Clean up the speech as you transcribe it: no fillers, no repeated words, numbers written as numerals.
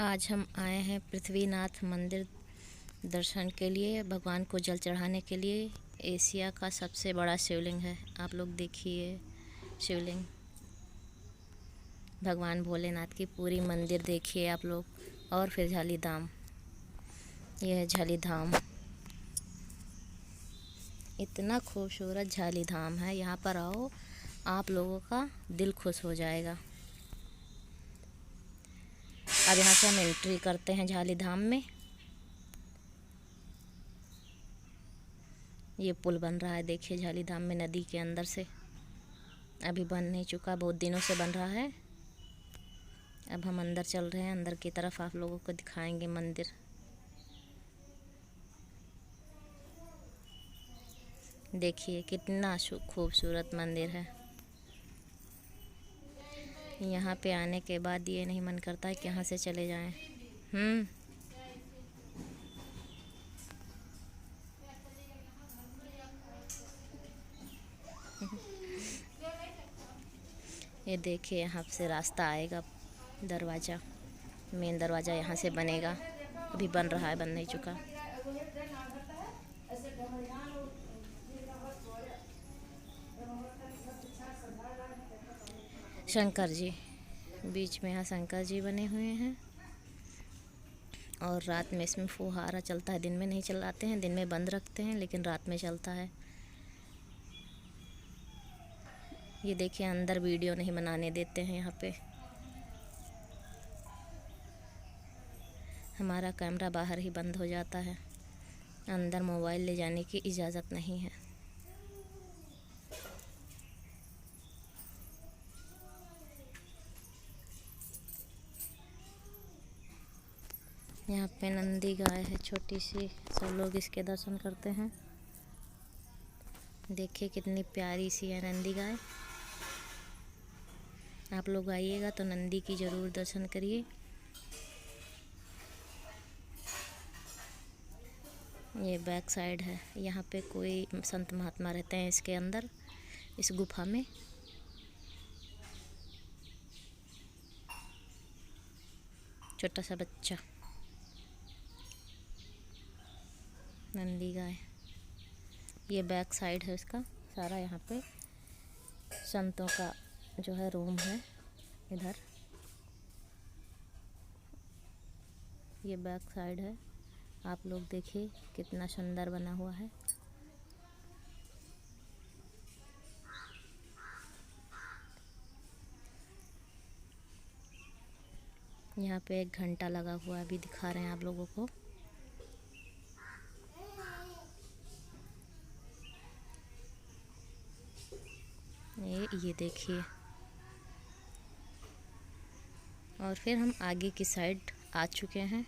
आज हम आए हैं पृथ्वीनाथ मंदिर दर्शन के लिए, भगवान को जल चढ़ाने के लिए। एशिया का सबसे बड़ा शिवलिंग है। आप लोग देखिए शिवलिंग, भगवान भोलेनाथ की पूरी मंदिर देखिए आप लोग। और फिर झालीधाम, यह है झालीधाम। इतना खूबसूरत झालीधाम है, यहाँ पर आओ, आप लोगों का दिल खुश हो जाएगा। अब यहाँ से हम एंट्री करते हैं झालीधाम में। ये पुल बन रहा है, देखिए झालीधाम में नदी के अंदर से। अभी बन नहीं चुका, बहुत दिनों से बन रहा है। अब हम अंदर चल रहे हैं, अंदर की तरफ आप लोगों को दिखाएंगे मंदिर। देखिए कितना खूबसूरत मंदिर है। यहाँ पे आने के बाद ये नहीं मन करता है कि यहाँ से चले जाएं। ये देखिए यहाँ से रास्ता आएगा, दरवाज़ा, मेन दरवाज़ा यहाँ से बनेगा। अभी बन रहा है, बन नहीं चुका। शंकर जी बीच में, यहाँ शंकर जी बने हुए हैं। और रात में इसमें फुहारा चलता है, दिन में नहीं चलाते हैं, दिन में बंद रखते हैं, लेकिन रात में चलता है। ये देखिए अंदर वीडियो नहीं बनाने देते हैं यहाँ पे। हमारा कैमरा बाहर ही बंद हो जाता है, अंदर मोबाइल ले जाने की इजाज़त नहीं है। यहाँ पे नंदी गाय है छोटी सी, सब लोग इसके दर्शन करते हैं। देखिए कितनी प्यारी सी है नंदी गाय। आप लोग आइएगा तो नंदी की ज़रूर दर्शन करिए। ये बैक साइड है, यहाँ पे कोई संत महात्मा रहते हैं इसके अंदर, इस गुफा में। छोटा सा बच्चा, नंदी गाय। ये बैक साइड है इसका सारा। यहाँ पे संतों का जो है रूम है इधर। ये बैक साइड है, आप लोग देखिए कितना सुंदर बना हुआ है। यहाँ पे एक घंटा लगा हुआ है, अभी दिखा रहे हैं आप लोगों को। ये देखिए। और फिर हम आगे की साइड आ चुके हैं।